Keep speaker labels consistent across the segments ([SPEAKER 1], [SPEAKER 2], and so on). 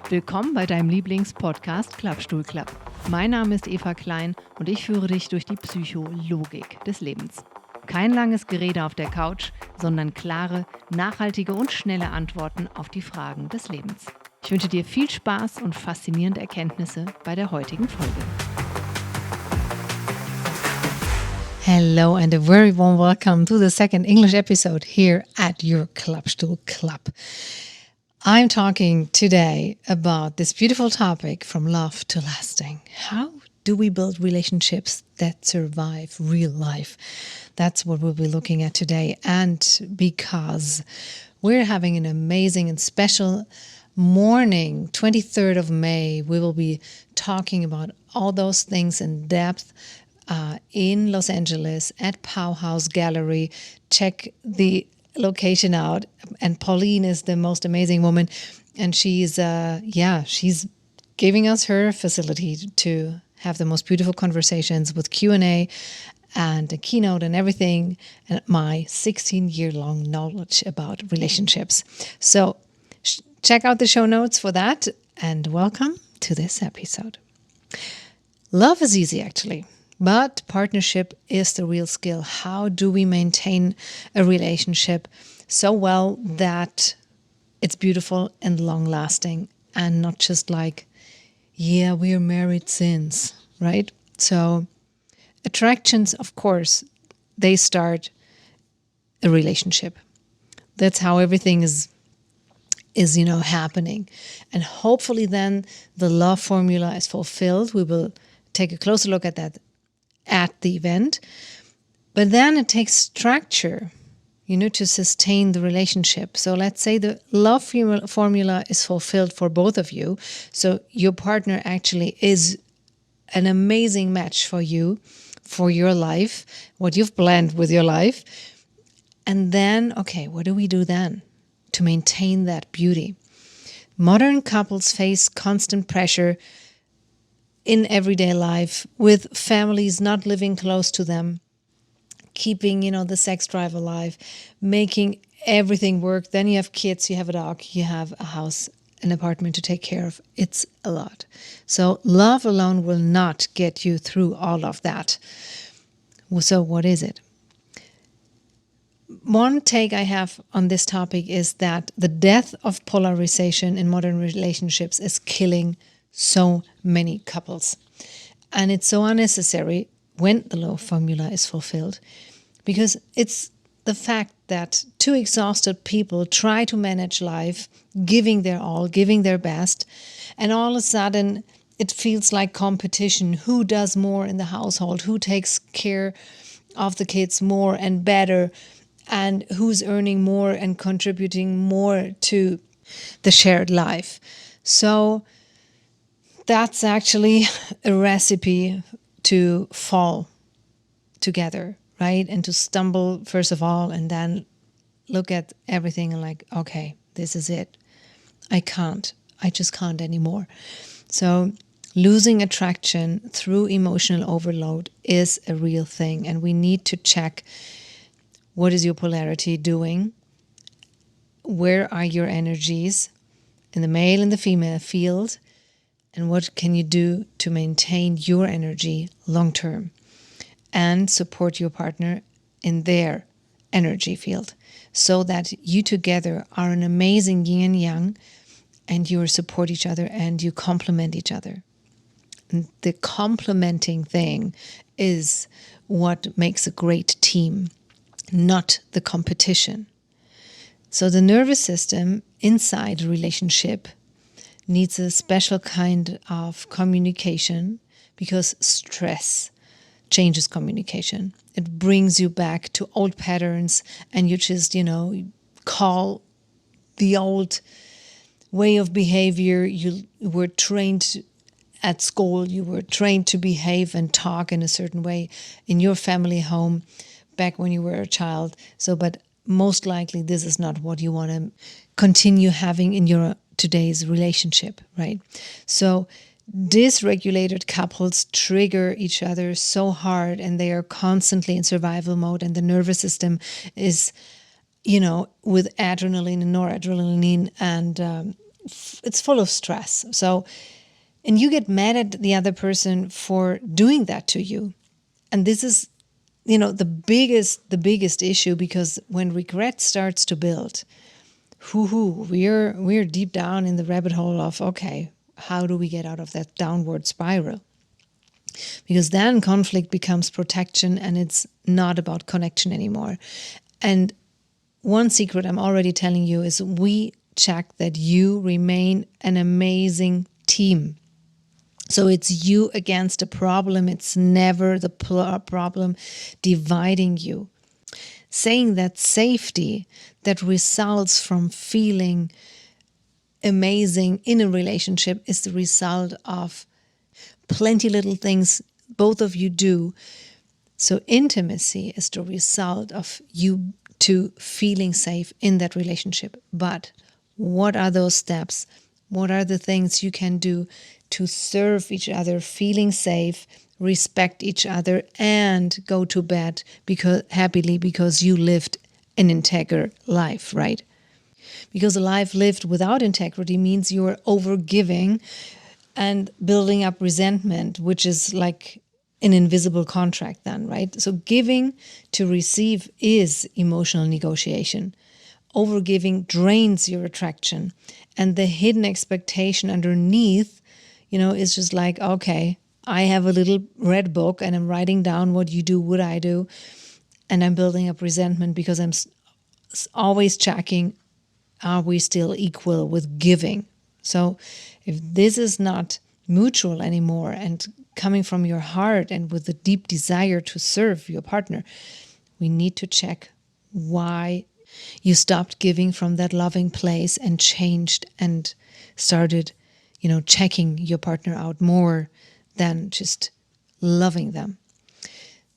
[SPEAKER 1] Willkommen bei deinem Lieblingspodcast Klappstuhl Klapp. Mein Name ist Eva Klein und ich führe dich durch die Psychologik des Lebens. Kein langes Gerede auf der Couch, sondern klare, nachhaltige und schnelle Antworten auf die Fragen des Lebens. Ich wünsche dir viel Spaß und faszinierende Erkenntnisse bei der heutigen Folge.
[SPEAKER 2] Hello and a very warm welcome to the second English episode here at your Klappstuhl Club. I'm talking today about this beautiful topic from love to lasting. How do we build relationships that survive real life? That's what we'll be looking at today. And because we're having an amazing and special morning, 23rd of May, we will be talking about all those things in depth in Los Angeles at Pauhaus Gallery. Check the location out, and Pauline is the most amazing woman, and she's giving us her facility to have the most beautiful conversations with Q&A and a keynote and everything, and my 16-year-long knowledge about relationships. So check out the show notes for that, and welcome to this episode. Love is easy, actually. But partnership is the real skill. How do we maintain a relationship so well that it's beautiful and long-lasting and not just like, yeah, we're married since, right? So attractions, of course, they start a relationship. That's how everything is happening. And hopefully then the love formula is fulfilled. We will take a closer look at that at the event. But then it takes structure, to sustain the relationship. So let's say the love formula is fulfilled for both of you. So your partner actually is an amazing match for you, for your life, what you've planned with your life. And then, okay, what do we do then to maintain that beauty? Modern couples face constant pressure in everyday life, with families not living close to them, keeping, the sex drive alive, making everything work. Then you have kids, you have a dog, you have a house, an apartment to take care of. It's a lot. So love alone will not get you through all of that. So what is it? One take I have on this topic is that the death of polarization in modern relationships is killing so many couples. And it's so unnecessary when the love formula is fulfilled, because it's the fact that two exhausted people try to manage life, giving their all, giving their best, and all of a sudden it feels like competition. Who does more in the household? Who takes care of the kids more and better? And who's earning more and contributing more to the shared life? So that's actually a recipe to fall together, right? And to stumble first of all, and then look at everything and like, okay, this is it. I just can't anymore. So losing attraction through emotional overload is a real thing. And we need to check, what is your polarity doing? Where are your energies in the male and the female field? And what can you do to maintain your energy long term and support your partner in their energy field so that you together are an amazing yin and yang, and you support each other and you complement each other. And the complementing thing is what makes a great team, not the competition. So the nervous system inside a relationship needs a special kind of communication, because stress changes communication. It brings you back to old patterns, and you just, call the old way of behavior. You were trained at school, you were trained to behave and talk in a certain way in your family home back when you were a child. So, but most likely this is not what you want to continue having in your today's relationship, right? So dysregulated couples trigger each other so hard, and they are constantly in survival mode, and the nervous system is, with adrenaline and noradrenaline and it's full of stress. So, and you get mad at the other person for doing that to you. And this is, the biggest issue, because when regret starts to build, we're deep down in the rabbit hole of, okay, how do we get out of that downward spiral? Because then conflict becomes protection and it's not about connection anymore. And one secret I'm already telling you is we check that you remain an amazing team. So it's you against a problem. It's never the problem dividing you. Saying that safety that results from feeling amazing in a relationship is the result of plenty little things both of you do. So intimacy is the result of you two feeling safe in that relationship. But what are those steps? What are the things you can do to serve each other, feeling safe, respect each other, and go to bed happily because you lived an integer life, right? Because a life lived without integrity means you're overgiving and building up resentment, which is like an invisible contract then, right? So giving to receive is emotional negotiation. Overgiving drains your attraction. And the hidden expectation underneath, is just like, okay, I have a little red book and I'm writing down what you do, what I do. And I'm building up resentment because I'm always checking, are we still equal with giving? So if this is not mutual anymore and coming from your heart and with a deep desire to serve your partner, we need to check why you stopped giving from that loving place and changed and started, checking your partner out more than just loving them.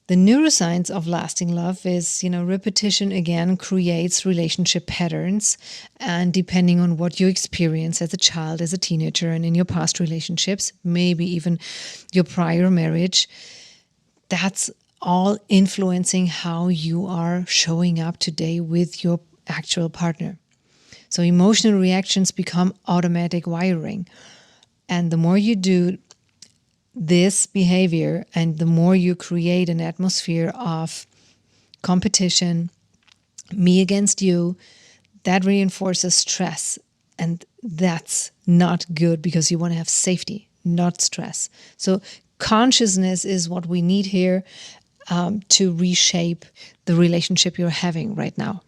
[SPEAKER 2] The neuroscience of lasting love is, repetition again creates relationship patterns. And depending on what you experience as a child, as a teenager, and in your past relationships, maybe even your prior marriage, that's all influencing how you are showing up today with your actual partner. So emotional reactions become automatic wiring. And the more you do this behavior and the more you create an atmosphere of competition, me against you, that reinforces stress. And that's not good because you want to have safety, not stress. So consciousness is what we need here to reshape the relationship you're having right now.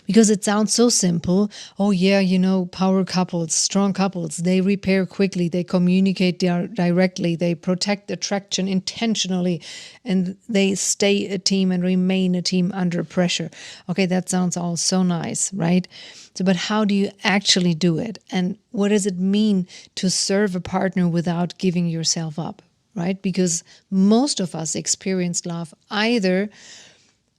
[SPEAKER 2] Because it sounds so simple. Oh yeah, power couples, strong couples, they repair quickly, they communicate directly, they protect attraction intentionally, and they stay a team and remain a team under pressure. Okay, that sounds all so nice, right? So, but how do you actually do it? And what does it mean to serve a partner without giving yourself up, right? Because most of us experience love either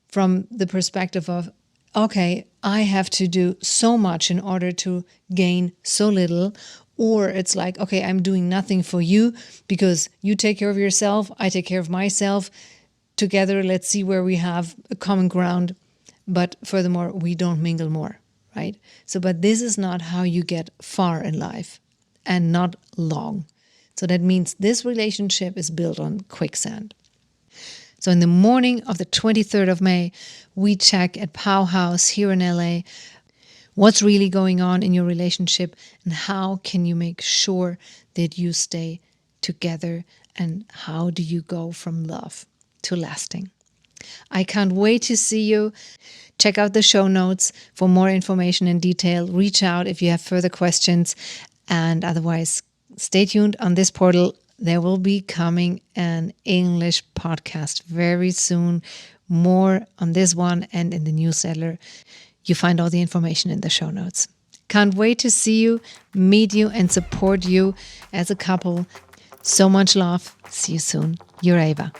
[SPEAKER 2] from the perspective of, okay, I have to do so much in order to gain so little, or it's like, okay, I'm doing nothing for you because you take care of yourself, I take care of myself. Together, let's see where we have a common ground. But furthermore, we don't mingle more, right? So, but this is not how you get far in life and not long. So that means this relationship is built on quicksand. So in the morning of the 23rd of May, we check at Pauhaus here in LA what's really going on in your relationship and how can you make sure that you stay together and how do you go from love to lasting. I can't wait to see you. Check out the show notes for more information and detail. Reach out if you have further questions, and otherwise stay tuned on this portal. There will be coming an English podcast very soon. More on this one and in the newsletter. You find all the information in the show notes. Can't wait to see you, meet you, and support you as a couple. So much love. See you soon. Your Ava.